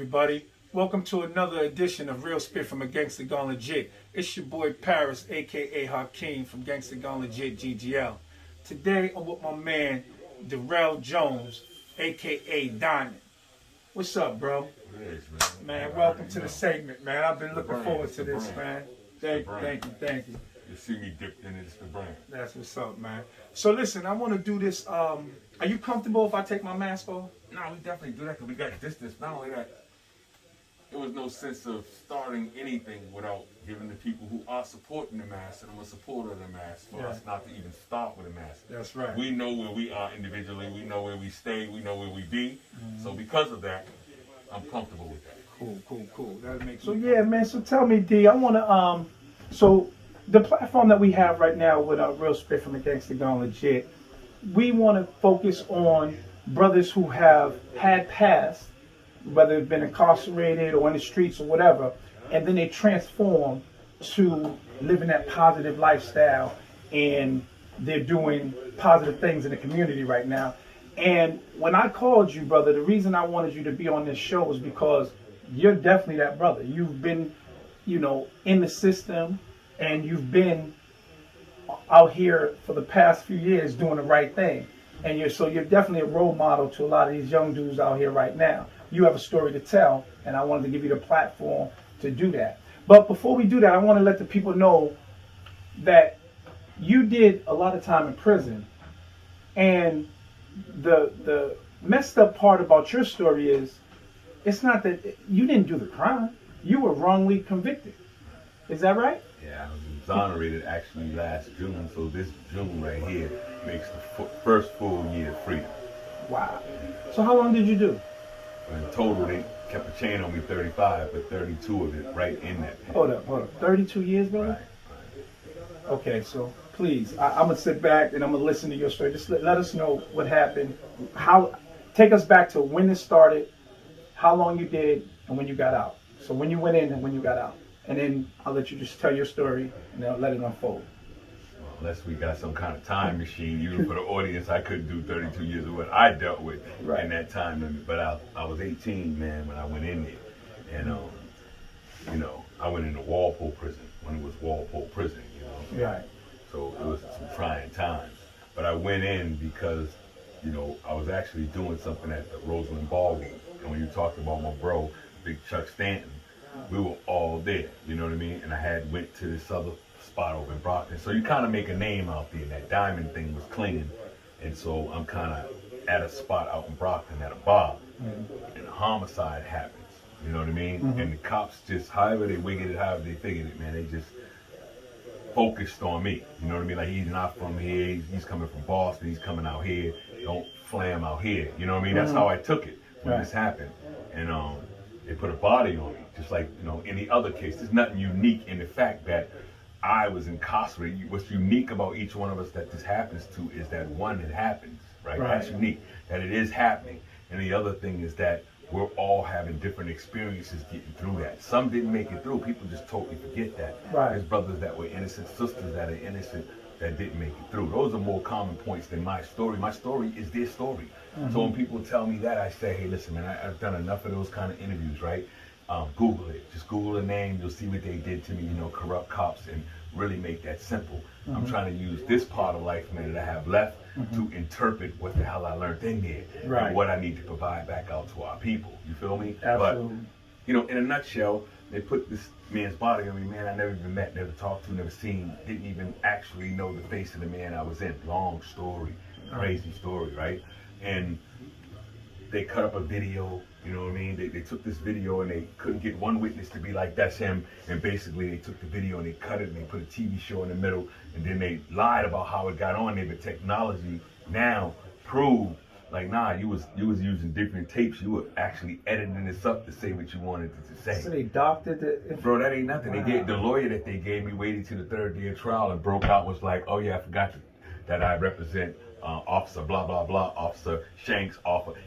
everybody? Welcome to another edition of Real Spit from a Gangsta Gone Legit. It's your boy Paris, aka Hakeem from Gangsta Gone Legit GGL. Today I'm with my man Darrell Jones, aka Diamond. What's up, bro? Man, welcome to the segment, man. I've been looking forward to this, man. Thank you. You see me dipped in it, it's the brand. That's what's up, man. So listen, I want to do this. Are you comfortable if I take my mask off? No, we definitely do that because we got distance. Not only that, there was no sense of starting anything without giving the people who are supporting the mask, and I'm a supporter of the mask, for us not to even start with a mask. That's right. We know where we are individually. We know where we stay. We know where we be. So because of that, I'm comfortable with that. Cool. That makes sense. So yeah, man. So tell me, D, I want to so the platform that we have right now with Real Spit from the Gangsta Gone Legit, we want to focus on brothers who have had past, whether it's been incarcerated or in the streets or whatever, and then they transform to living that positive lifestyle, and they're doing positive things in the community right now. And when I called you, brother, the reason I wanted you to be on this show is because you're definitely that brother. You've been, in the system, and you've been out here for the past few years doing the right thing. And you're definitely a role model to a lot of these young dudes out here right now. You have a story to tell, and I wanted to give you the platform to do that. But before we do that, I want to let the people know that you did a lot of time in prison. And the messed up part about your story is, it's not that you didn't do the crime. You were wrongly convicted. Is that right? Yeah, I was exonerated actually last June, so this June right here makes the first full year of freedom. Wow. So how long did you do? In total, they kept a chain on me 35, but 32 of it right in that pen. Hold up. 32 years, brother? Right. Okay, so please, I'm going to sit back and I'm going to listen to your story. Just let us know what happened. Take us back to when it started, how long you did, and when you got out. So when you went in and when you got out. And then I'll let you just tell your story and I'll let it unfold. Well, unless we got some kind of time machine, even for the audience, I couldn't do 32 years of what I dealt with in that time limit. But I was 18, man, when I went in there. And, I went into Walpole prison when it was Walpole prison, Right. So it was some trying times. But I went in because, I was actually doing something at the Roseland Ballroom. And when you talked about my bro, Big Chuck Stanton, we were all there, you know what I mean? And I had went to this other spot over in Brockton. So you kind of make a name out there. And that diamond thing was clinging. And so I'm kind of at a spot out in Brockton at a bar. And a homicide happens, you know what I mean? And the cops just, however they wigged it, however they figured it, man, they just focused on me. You know what I mean? Like, he's not from here. He's coming from Boston. He's coming out here. Don't flam out here. You know what I mean? That's how I took it when this happened. And they put a body on me, just like, any other case. There's nothing unique in the fact that I was incarcerated. What's unique about each one of us that this happens to is that, one, it happens, right? That's unique, that it is happening. And the other thing is that we're all having different experiences getting through that. Some didn't make it through. People just totally forget that. There's brothers that were innocent, sisters that are innocent that didn't make it through. Those are more common points than my story. My story is their story. So when people tell me that, I say, hey, listen, man, I've done enough of those kind of interviews, right? Google it. Just Google the name. You'll see what they did to me, corrupt cops, and really make that simple. I'm trying to use this part of life, man, that I have left to interpret what the hell I learned in there and what I need to provide back out to our people. You feel me? Absolutely. But, in a nutshell, they put this man's body on me, man, I never even met, never talked to, never seen, didn't even actually know the face of the man I was in. Long story, crazy story, right? And they cut up a video, you know what I mean? They took this video and they couldn't get one witness to be like, that's him. And basically they took the video and they cut it and they put a TV show in the middle. And then they lied about how it got on there. But technology now proved, like, nah, you was using different tapes. You were actually editing this up to say what you wanted it to say. So they doctored it? Bro, that ain't nothing. They gave the lawyer that they gave me waited to the third day of trial and broke out, was like, oh yeah, I forgot that I represent Officer blah, blah, blah, Officer Shanks,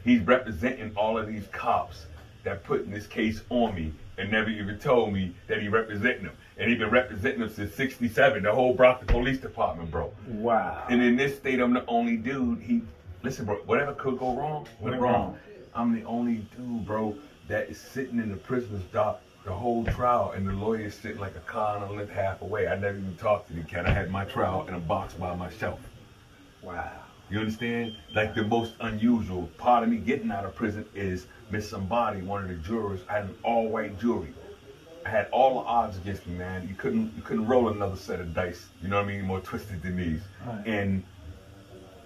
he's representing all of these cops that putting this case on me and never even told me that he representing them. And he been representing them since 67, the whole Brockton Police Department, bro. Wow. And in this state, I'm the only dude, listen, bro, whatever could go wrong, went wrong. I'm the only dude, bro, that is sitting in the prisoner's dock the whole trial, and the lawyer is sitting like a car on a lift half away. I never even talked to the cat. I had my trial in a box by myself. Wow. You understand? Like the most unusual part of me getting out of prison is Miss Somebody, one of the jurors. I had an all-white jury. I had all the odds against me, man. You couldn't roll another set of dice. You know what I mean? More twisted than these. Right. And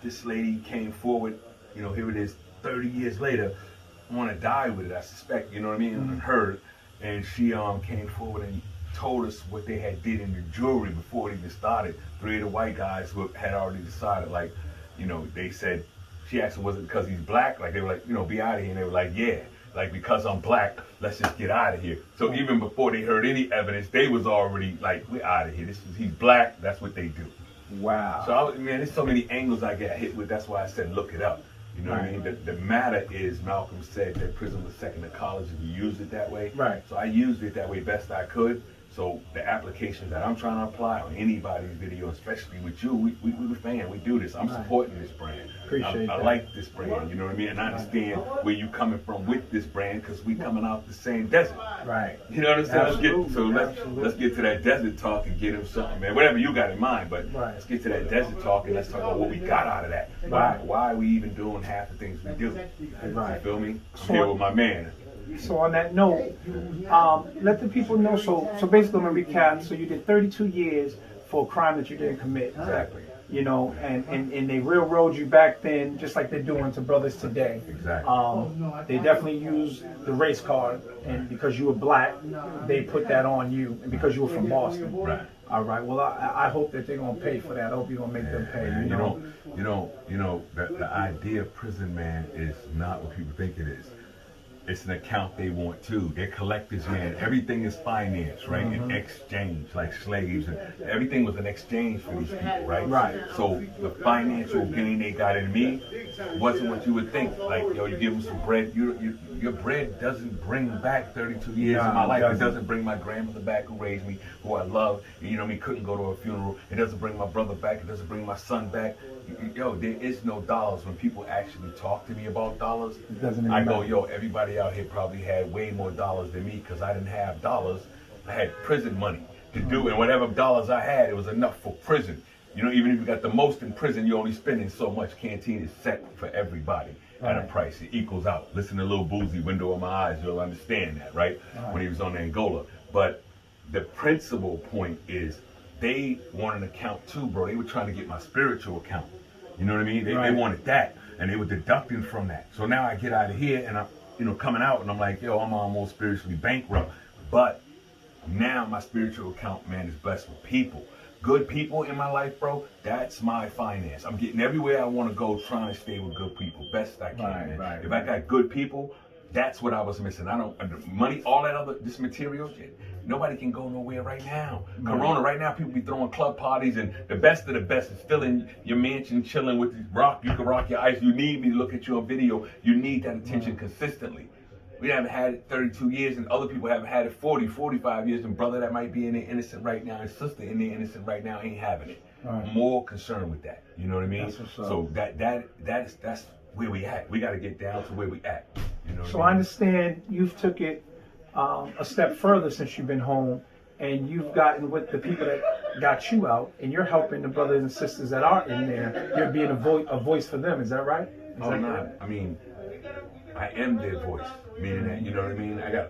this lady came forward. You know, here it is, 30 years later. I want to die with it, I suspect. You know what I mean? Mm-hmm. I heard. And she came forward and told us what they had did in the jury before it even started. 3 of the white guys who had already decided, like, you know, they said, she asked them, was it because he's black? Like, they were like, you know, be out of here. And they were like, yeah, like, because I'm black, let's just get out of here. So even before they heard any evidence, they was already like, we're out of here. He's black, that's what they do. Wow. So, man, there's so many angles I get hit with. That's why I said, look it up. You know what I mean? The matter is, Malcolm said that prison was second to college if you used it that way. Right. So I used it that way best I could. So the applications that I'm trying to apply on anybody's video, especially with you, we a fan. We do this. I'm supporting this brand. Appreciate I that. like this brand. You know what I mean? And I understand where you coming from with this brand because we coming out the same desert. Right. You know what I'm saying? Absolutely. Let's get to that desert talk and get him something, man. Whatever you got in mind, but let's get to that desert talk and let's talk about what we got out of that. Why are we even doing half the things we do? Right. You feel me? I'm here with my man. So on that note, let the people know. So basically, I'm gonna recap. So you did 32 years for a crime that you didn't commit. Exactly. You know, and they railroad you back then, just like they're doing to brothers today. Exactly. They definitely used the race card, and because you were black, they put that on you, and because you were from Boston. Right. All right. Well, I hope that they're gonna pay for that. I hope you're gonna make them pay. Man, you know, the idea of prison, man, is not what people think it is. It's an account they want too. They're collectors, man. Everything is finance, right? In exchange, like slaves, and everything was an exchange for these people, right? Right. So the financial gain they got in me wasn't what you would think. Like, yo, you give them some bread. Your bread doesn't bring back 32 years of my life. It doesn't bring my grandmother back who raised me, who I love. You know what I mean? Couldn't go to a funeral. It doesn't bring my brother back. It doesn't bring my son back. Yo, there is no dollars. When people actually talk to me about dollars, I go, yo, everybody out here probably had way more dollars than me because I didn't have dollars. I had prison money to do, and whatever dollars I had, it was enough for prison. You know, even if you got the most in prison, you're only spending so much. Canteen is set for everybody at a price. It equals out. Listen to Lil Boozy, Window of My Eyes, you'll understand that, right? When he was on Angola. But the principal point is they want an account too, bro. They were trying to get my spiritual account. You know what I mean? They wanted that, and they were deducting from that. So now I get out of here, and I'm, you know, coming out, and I'm like, yo, I'm almost spiritually bankrupt. But now my spiritual account, man, is blessed with people. Good people in my life, bro, that's my finance. I'm getting everywhere I want to go trying to stay with good people, best I can, man. If I got good people, that's what I was missing. I don't, money, all that other, this material shit, nobody can go nowhere right now. Corona, right now, people be throwing club parties, and the best of the best is still in your mansion chilling with the rock. You can rock your ice. You need me to look at you on video. You need that attention consistently. We haven't had it 32 years, and other people haven't had it 40, 45 years, and brother that might be in there innocent right now, and sister in there innocent right now ain't having it. More concerned with that. You know what I mean? So that's where we at. We got to get down to where we at. You know. So I understand you've took it a step further since you've been home, and you've gotten with the people that got you out, and you're helping the brothers and sisters that are in there. You're being a voice for them. Is that right? I mean, I am their voice. Meaning that, you know what I mean? I got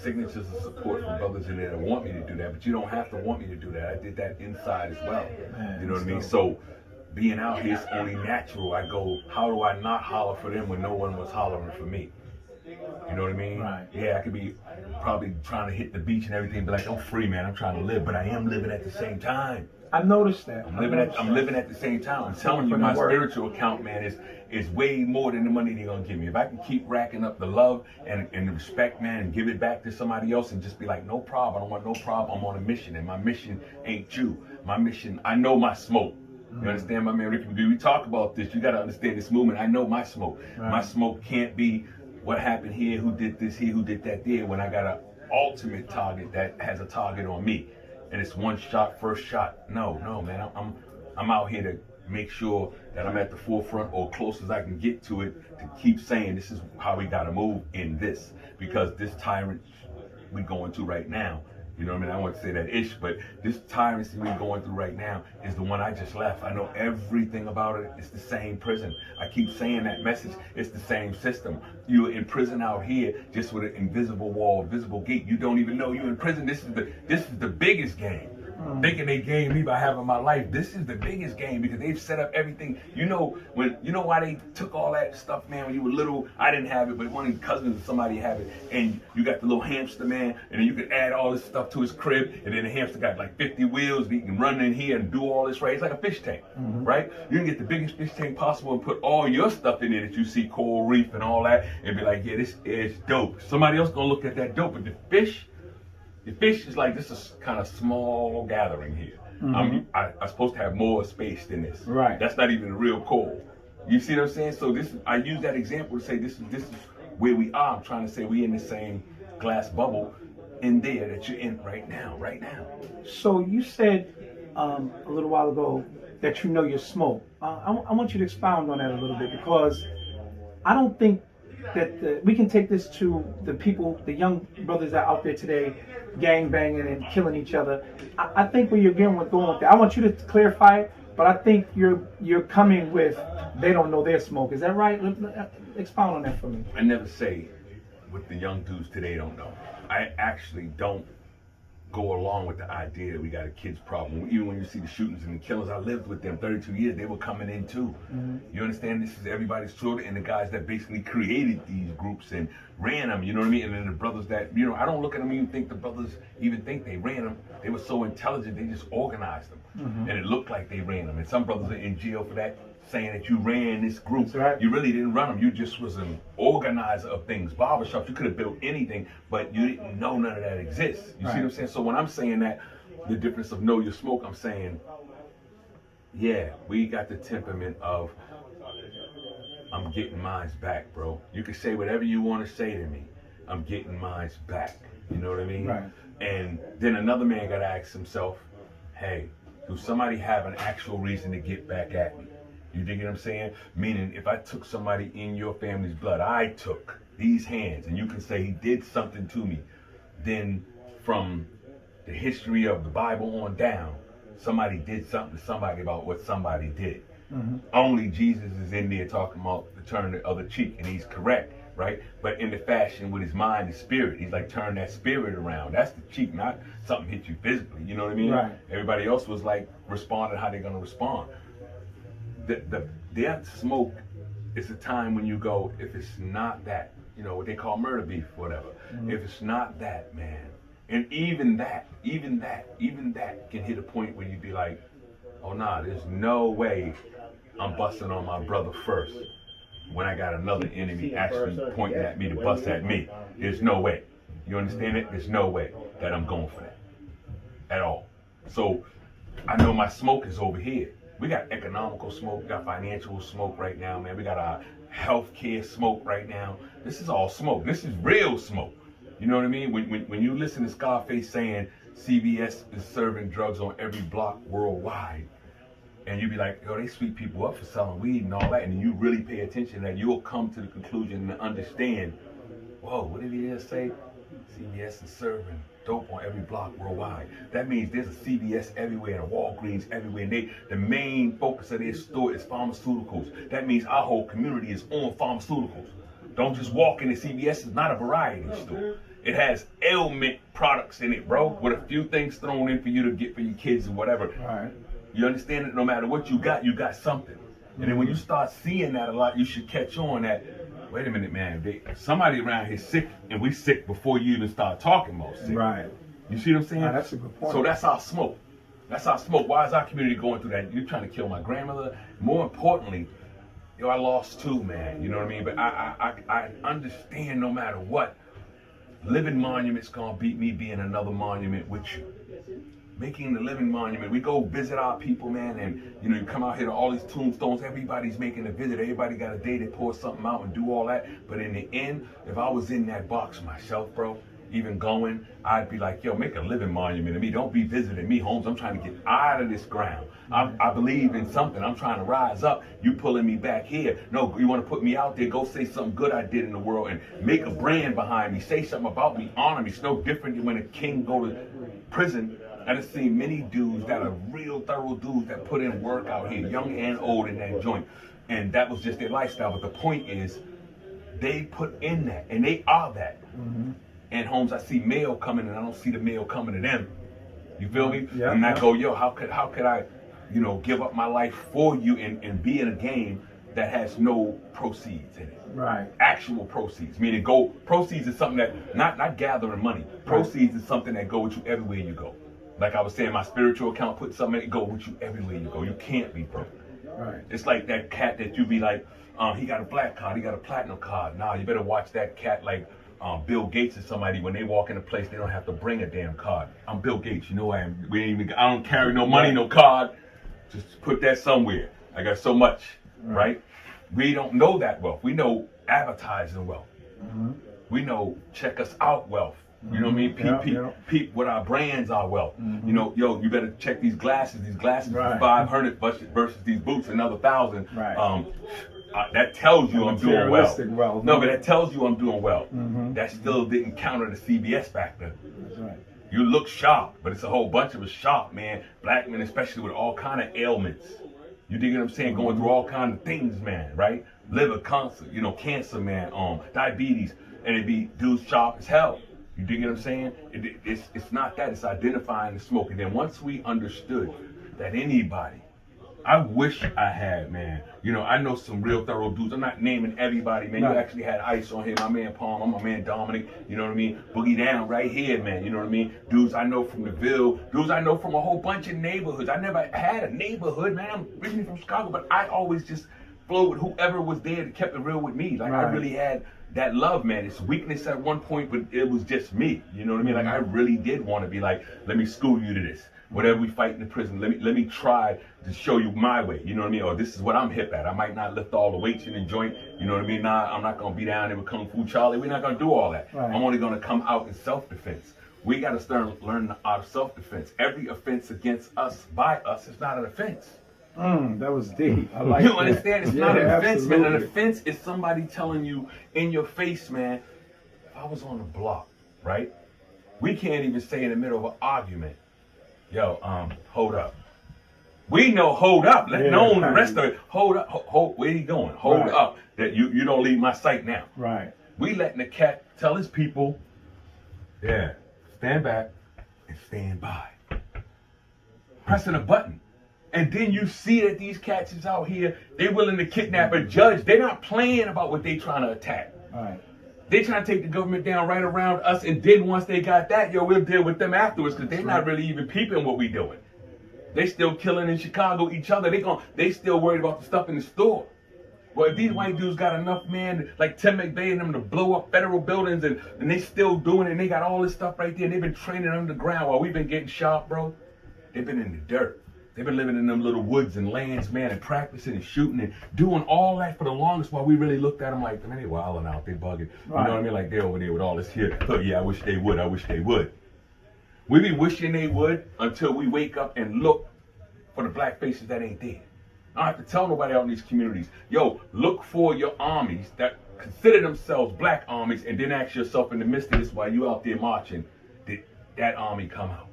signatures of support from brothers in there that want me to do that, but you don't have to want me to do that. I did that inside as well. You know what I mean? So being out here is only natural. I go, how do I not holler for them when no one was hollering for me? You know what I mean? Yeah, I could be probably trying to hit the beach and everything, but like, I'm free, man. I'm trying to live, but I am living at the same time. I noticed that. I'm living at the same time. I'm telling you, my spiritual account, man, is way more than the money they're gonna give me. If I can keep racking up the love and the respect, man, and give it back to somebody else and just be like, no problem, I don't want no problem. I'm on a mission, and my mission ain't you. My mission, I know my smoke. You understand, my man Ricky? We talk about this. You gotta understand this movement. I know my smoke. My smoke can't be what happened here, who did this here, who did that there, when I got an ultimate target that has a target on me. And it's one shot, first shot. No, man. I'm out here to make sure that I'm at the forefront or close as I can get to it to keep saying this is how we got to move in this, because this tyrant we going through right now, you know what I mean? I don't want to say that ish, but this tyrant we're going through right now is the one I just left. I know everything about it. It's the same prison. I keep saying that message. It's the same system. You're in prison out here just with an invisible wall, visible gate. You don't even know you're in prison. This is the biggest game. Thinking they gamed me by having my life. This is the biggest game because they've set up everything. You know why they took all that stuff, man, when you were little? I didn't have it, but one of your cousins or somebody had it. And you got the little hamster, man, and then you could add all this stuff to his crib, and then the hamster got like 50 wheels, and he can run in here and do all this, right? It's like a fish tank, right? You can get the biggest fish tank possible and put all your stuff in there that you see, coral reef and all that, and be like, yeah, this is dope. Somebody else gonna look at that dope, but the fish is like, this is kind of small gathering here. I'm supposed to have more space than this. Right. That's not even the real core. You see what I'm saying? So I use that example to say this is where we are. I'm trying to say we in the same glass bubble in there that you're in right now. So you said a little while ago that you know your smoke. I want you to expound on that a little bit, because I don't think that we can take this to the people, the young brothers that are out there today, gang banging and killing each other. I think where you're going with that, I want you to clarify it, but I think you're coming with they don't know their smoke. Is that right? Expound on that for me. I never say what the young dudes today don't know. I actually don't go along with the idea that we got a kids problem. Even when you see the shootings and the killings, I lived with them 32 years. They were coming in too. You understand? This is everybody's children and the guys that basically created these groups and ran them. You know what I mean? And then the brothers that, I don't look at them and think the brothers even think they ran them. They were so intelligent, they just organized them. And it looked like they ran them. And some brothers are in jail for that, saying that you ran this group. That's right. You really didn't run them. You just was an organizer of things. Barbershops, you could have built anything, but you didn't know none of that exists. You see what I'm saying? So when I'm saying that, the difference of know your smoke, I'm saying, yeah, we got the temperament of, I'm getting mines back, bro. You can say whatever you want to say to me. I'm getting mines back. You know what I mean? Right. And then another man got to ask himself, hey, do somebody have an actual reason to get back at me? You dig what I'm saying? Meaning, if I took somebody in your family's blood, I took these hands, and you can say he did something to me, then from the history of the Bible on down, somebody did something to somebody about what somebody did. Only Jesus is in there talking about to turn the other cheek, and he's correct, right? But in the fashion with his mind and spirit, he's like, turn that spirit around. That's the cheek, not something hit you physically. You know what I mean? Right. Everybody else was like responding how they're gonna respond. The smoke is a time when you go, if it's not that, what they call murder beef, whatever. If it's not that, man, and even that can hit a point where you be like, oh nah, there's no way I'm busting on my brother first when I got another enemy actually pointing at me to bust at me. There's no way. You understand it? There's no way that I'm going for that at all. So I know my smoke is over here. We got economical smoke, we got financial smoke right now, man. We got our healthcare smoke right now. This is all smoke. This is real smoke. You know what I mean? When you listen to Scarface saying CVS is serving drugs on every block worldwide, and you be like, yo, they sweep people up for selling weed and all that, and you really pay attention, that you'll come to the conclusion and understand, whoa, what did he just say? CVS is serving dope on every block worldwide. That means there's a CVS everywhere and a Walgreens everywhere, and the main focus of their store is pharmaceuticals. That means our whole community is on pharmaceuticals. Don't just walk into CVS. It's not a variety store. It has ailment products in it, bro, with a few things thrown in for you to get for your kids or whatever. Right. You understand that no matter what you got something. And then when you start seeing that a lot, you should catch on that, wait a minute, man, somebody around here sick, and we sick before you even start talking about sick. Right. You see what I'm saying? That's a good point. So that's our smoke. That's our smoke. Why is our community going through that? You're trying to kill my grandmother. More importantly, I lost two, man. You know what I mean? But I understand no matter what, living monument's gonna beat me being another monument with you. Making the living monument. We go visit our people, man, and you come out here to all these tombstones. Everybody's making a visit. Everybody got a day to pour something out and do all that. But in the end, if I was in that box myself, bro, even going, I'd be like, yo, make a living monument to me. Don't be visiting me, Holmes. I'm trying to get out of this ground. I believe in something. I'm trying to rise up. You pulling me back here. No, you want to put me out there. Go say something good I did in the world and make a brand behind me. Say something about me. Honor me. It's no different than when a king go to prison. I done seen many dudes that are real thorough dudes that put in work out here, young and old, in that joint. And that was just their lifestyle. But the point is, they put in that, and they are that. Mm-hmm. And Holmes, I see mail coming, and I don't see the mail coming to them. You feel me? Yeah, and I go, yo, how could I, give up my life for you and be in a game that has no proceeds in it? Right. Actual proceeds, meaning proceeds is something that not gathering money. Proceeds is something that go with you everywhere you go. Like I was saying, my spiritual account, put something that go with you everywhere you go. You can't be broke. Right. It's like that cat that you be like, he got a black card, he got a platinum card. Nah, you better watch that cat like Bill Gates or somebody. When they walk in a place, they don't have to bring a damn card. I'm Bill Gates, you know I am. I don't carry no money, no card. Just put that somewhere. I got so much, right? We don't know that wealth. We know advertising wealth. Mm-hmm. We know check us out wealth. You know what I mean? Peep what our brands are wealth. Mm-hmm. You better check these glasses. These glasses are 500 versus these boots another 1,000. Right. That tells you I'm doing well. Wealth. No, but that tells you I'm doing well. Mm-hmm. That still didn't counter the CBS factor. That's right. You look sharp, but it's a whole bunch of us sharp, man. Black men, especially with all kind of ailments. You dig what I'm saying? Going through all kind of things, man, right? Liver cancer, cancer, man, diabetes, and it be dudes sharp as hell. You dig what I'm saying? It's not that. It's identifying the smoke. And then once we understood that anybody, I wish I had, man. I know some real thorough dudes. I'm not naming everybody, man. You actually had Ice on here, my man Palmer, my man Dominic, you know what I mean? Boogie Down right here, man, you know what I mean? Dudes I know from the Ville, dudes I know from a whole bunch of neighborhoods. I never had a neighborhood, man. I'm originally from Chicago, but I always just flowed with whoever was there that kept it real with me. Like, I really had that love, man. It's weakness at one point, but it was just me. You know what I mean? Like, I really did want to be like, let me school you to this. Whatever we fight in the prison, let me try to show you my way. You know what I mean? Or this is what I'm hip at. I might not lift all the weights in the joint. You know what I mean? Nah, I'm not going to be down there with Kung Fu Charlie. We're not going to do all that. Right. I'm only going to come out in self-defense. We got to start learning the art of self-defense. Every offense against us, by us, is not an offense. That was deep. I like You understand? It's not an offense, absolutely. man. An offense is somebody telling you in your face, man, if I was on the block, right? We can't even say in the middle of an argument, yo, hold up. We know hold up, let alone the rest of it. Hold up, where he going? Hold up, that you don't leave my sight now. Right. We letting the cat tell his people, stand back and stand by. Pressing a button. And then you see that these cats is out here, they willing to kidnap a judge. They're not playing about what they trying to attack. Right. They trying to take the government down right around us, and then once they got that, we'll deal with them afterwards, because they're not really even peeping what we doing. They still killing in Chicago each other. They still worried about the stuff in the store. Well, if these white dudes got enough, man, like Tim McVeigh and them to blow up federal buildings, and they still doing it, and they got all this stuff right there, and they've been training underground while we've been getting shot, bro. They've been in the dirt. They've been living in them little woods and lands, man, and practicing and shooting and doing all that for the longest, while we really looked at them like, man, they wilding out, they bugging. You know what I mean? Like, they're over there with all this here. Oh, yeah, I wish they would. I wish they would. We be wishing they would until we wake up and look for the black faces that ain't there. I don't have to tell nobody out in these communities, yo, look for your armies that consider themselves black armies, and then ask yourself in the midst of this, while you out there marching, did that army come out?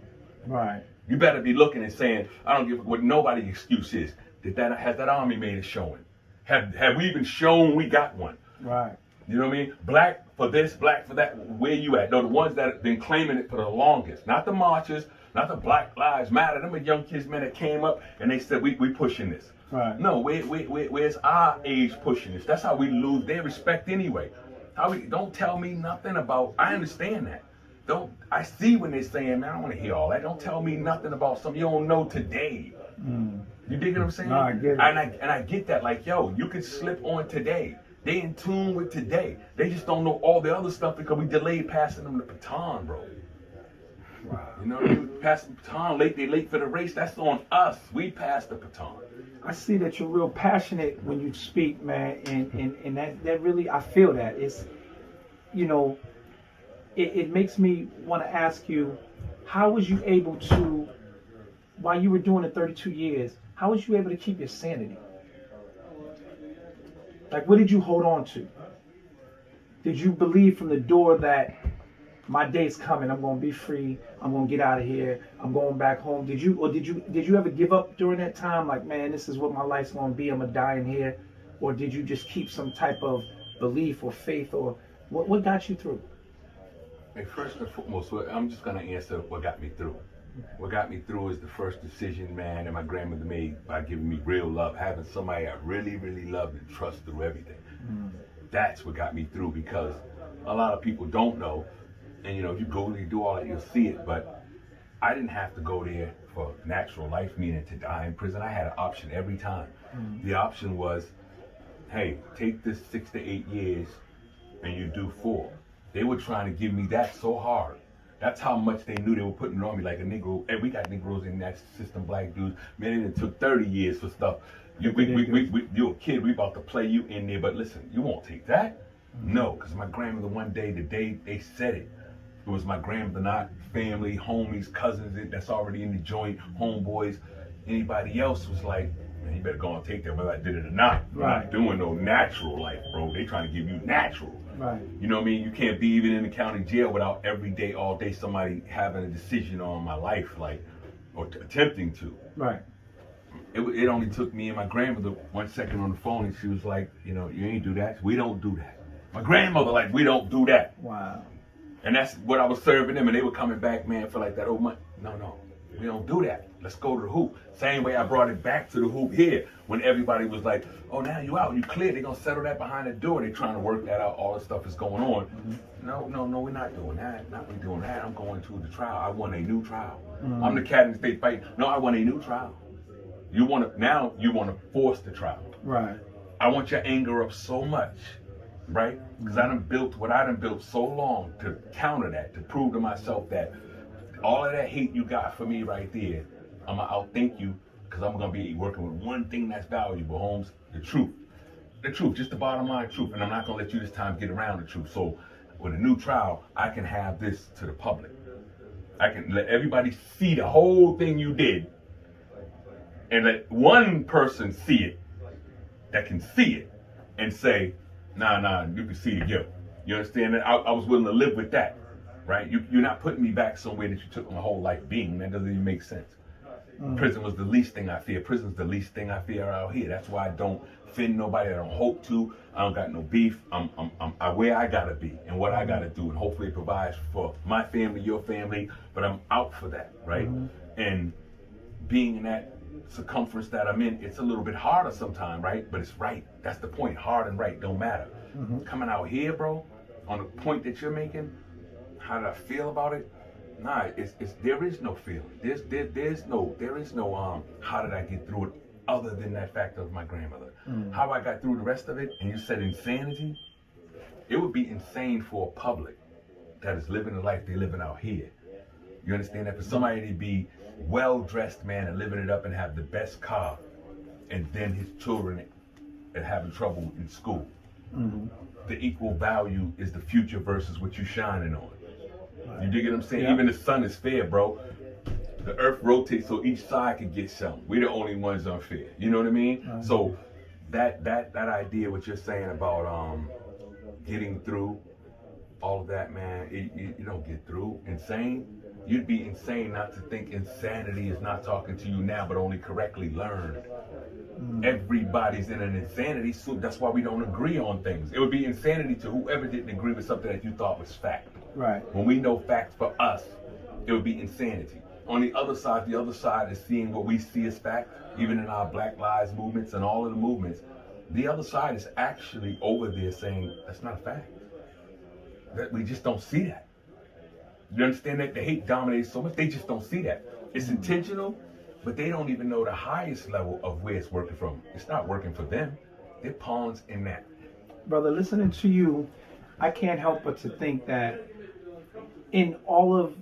Right. You better be looking and saying, I don't give what nobody's excuse is. Has that army made a showing? Have we even shown we got one? Right. You know what I mean? Black for this, black for that. Where you at? No, the ones that have been claiming it for the longest. Not the marchers, not the Black Lives Matter. Them are young kids, man, that came up and they said, we pushing this. Right. No, where's our age pushing this? That's how we lose their respect anyway. Don't tell me nothing about, I understand that. I see when they're saying, man, I don't want to hear all that. Don't tell me nothing about something you don't know today. You dig what I'm saying? No, I get it. And I get that. Like, yo, you can slip on today. They in tune with today. They just don't know all the other stuff because we delayed passing them the baton, bro. Wow. You know, they passing the baton late. They late for the race. That's on us. We passed the baton. I see that you're real passionate when you speak, man, and that really, I feel that. It's, it makes me want to ask you, how was you able to, while you were doing it 32 years, how was you able to keep your sanity? Like, what did you hold on to? Did you believe from the door that my day's coming, I'm going to be free, I'm going to get out of here, I'm going back home? Did you ever give up during that time? Like, man, this is what my life's going to be, I'm going to die in here? Or did you just keep some type of belief or faith, or what got you through? Hey, first and foremost, I'm just going to answer what got me through. What got me through is the first decision, man, that my grandmother made by giving me real love, having somebody I really, really loved and trust through everything. That's what got me through, because a lot of people don't know. And, you know, if you go and you do all that, you'll see it. But I didn't have to go there for natural life, meaning to die in prison. I had an option every time. The option was, hey, take this 6 to 8 years and you do 4. They were trying to give me that so hard. That's how much they knew they were putting it on me, like a Negro. And we got Negroes in that system, black dudes. Man, it took 30 years for stuff. You're a kid, we about to play you in there, but listen, you won't take that. No, because my grandmother, one day, the day they said it, it was my grandmother, not family, homies, cousins that's already in the joint, homeboys. Anybody else was like, man, you better go and take that whether I did it or not. Right. I'm not doing no natural life, bro. They trying to give you natural. Right. You know what I mean? You can't be even in the county jail without every day, all day, somebody having a decision on my life, like, or attempting to. Right. It only took me and my grandmother 1 second on the phone, and she was like, you know, you ain't do that. We don't do that. My grandmother, like, we don't do that. Wow. And that's what I was serving them, and they were coming back, man, for like that old month. No, we don't do that. Let's go to the hoop. Same way I brought it back to the hoop here, when everybody was like, oh, now you out, you clear. They're going to settle that behind the door. They're trying to work that out. All the stuff is going on. No, we're not doing that. Not we doing that. I'm going to the trial. I want a new trial. I'm the cat in the state fight. No, I want a new trial. You want to force the trial. Right. I want your anger up so much, right? Because I done built what I done built so long to counter that, to prove to myself that all of that hate you got for me right there, I'm going to outthink you, because I'm going to be working with one thing that's valuable, Holmes, the truth. The truth, just the bottom line truth. And I'm not going to let you this time get around the truth. So with a new trial, I can have this to the public. I can let everybody see the whole thing you did, and let one person see it that can see it and say, nah, you can see the guilt. You understand that? I was willing to live with that, right? You're not putting me back somewhere that you took my whole life being. That doesn't even make sense. Prison was the least thing I fear. Prison's the least thing I fear out here. That's why I don't offend nobody. I don't hope to. I don't got no beef. I'm where I gotta be and what I gotta do, and hopefully it provides for my family, your family. But I'm out for that, right? And being in that circumference that I'm in, it's a little bit harder sometimes, right? But it's right. That's the point. Hard and right don't matter. Coming out here, bro, on the point that you're making, how did I feel about it? Nah, there is no feeling. There is no how did I get through it, other than that fact of my grandmother. How I got through the rest of it, and you said insanity, it would be insane for a public that is living the life they're living out here. You understand that? For somebody to be well-dressed, man, and living it up and have the best car, and then his children are having trouble in school. The equal value is the future versus what you shining on. You dig what I'm saying? Yeah. Even the sun is fair, bro. The earth rotates so each side can get something. We're the only ones unfair. You know what I mean? So that idea, what you're saying about getting through all of that, man, you don't get through. Insane? You'd be insane not to think insanity is not talking to you now, but only correctly learned. Everybody's in an insanity, so that's why we don't agree on things. It would be insanity to whoever didn't agree with something that you thought was fact. Right. When we know facts for us, it would be insanity. On the other side is seeing what we see as fact, even in our Black Lives movements and all of the movements. The other side is actually over there saying, that's not a fact. That we just don't see that. You understand that? The hate dominates so much, they just don't see that. It's intentional, but they don't even know the highest level of where it's working from. It's not working for them. They're pawns in that. Brother, listening to you, I can't help but to think that in all of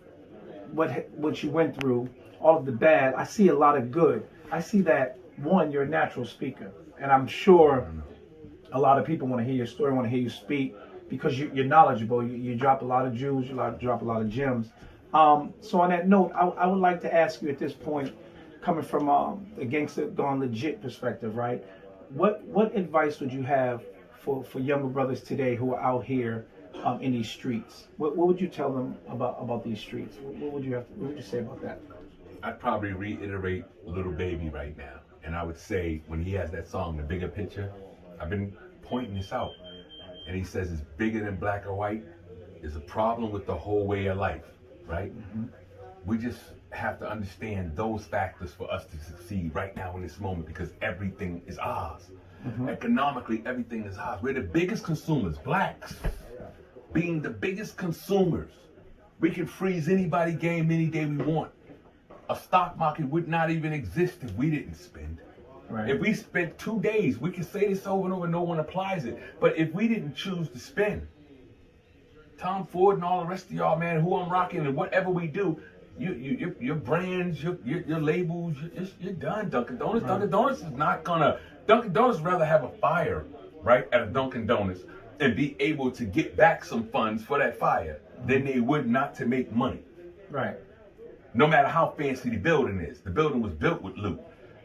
what you went through, all of the bad, I see a lot of good. I see that, one, you're a natural speaker. And I'm sure a lot of people want to hear your story, want to hear you speak. because you're knowledgeable. You drop a lot of jewels, you drop a lot of gems. So on that note, I would like to ask you at this point, coming from the Gangsta Gone Legit perspective, right? What advice would you have for younger brothers today who are out here in these streets? What would you tell them about these streets? What would you say about that? I'd probably reiterate Little Baby right now. And I would say, when he has that song, The Bigger Picture, I've been pointing this out. And he says it's bigger than black or white. There's a problem with the whole way of life, right? Mm-hmm. We just have to understand those factors for us to succeed right now in this moment, because everything is ours. Mm-hmm. Economically, everything is ours. We're the biggest consumers, blacks being the biggest consumers. We can freeze anybody game any day we want. A stock market would not even exist if we didn't spend. Right. If we spent 2 days, we can say this over and over, no one applies it. But if we didn't choose to spend, Tom Ford and all the rest of y'all, man, who I'm rocking and whatever we do, your brands, your labels, you're done. Dunkin' Donuts. Right. Dunkin' Donuts is not gonna. Dunkin' Donuts rather have a fire, right, at a Dunkin' Donuts and be able to get back some funds for that fire than they would not to make money. Right. No matter how fancy the building is, the building was built with loot.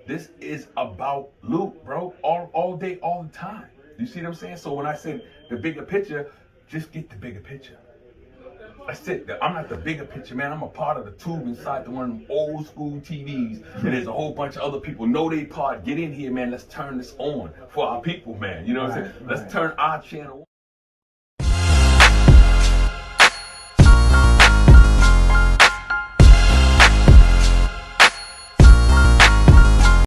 This is about loot, bro, all day, all the time. You see what I'm saying? So when I said the bigger picture, just get the bigger picture. That's it. I'm not the bigger picture, man. I'm a part of the tube inside the one of them old school TVs. And there's a whole bunch of other people. Know they part. Get in here, man. Let's turn this on for our people, man. You know what I'm saying? Let's turn our channel on.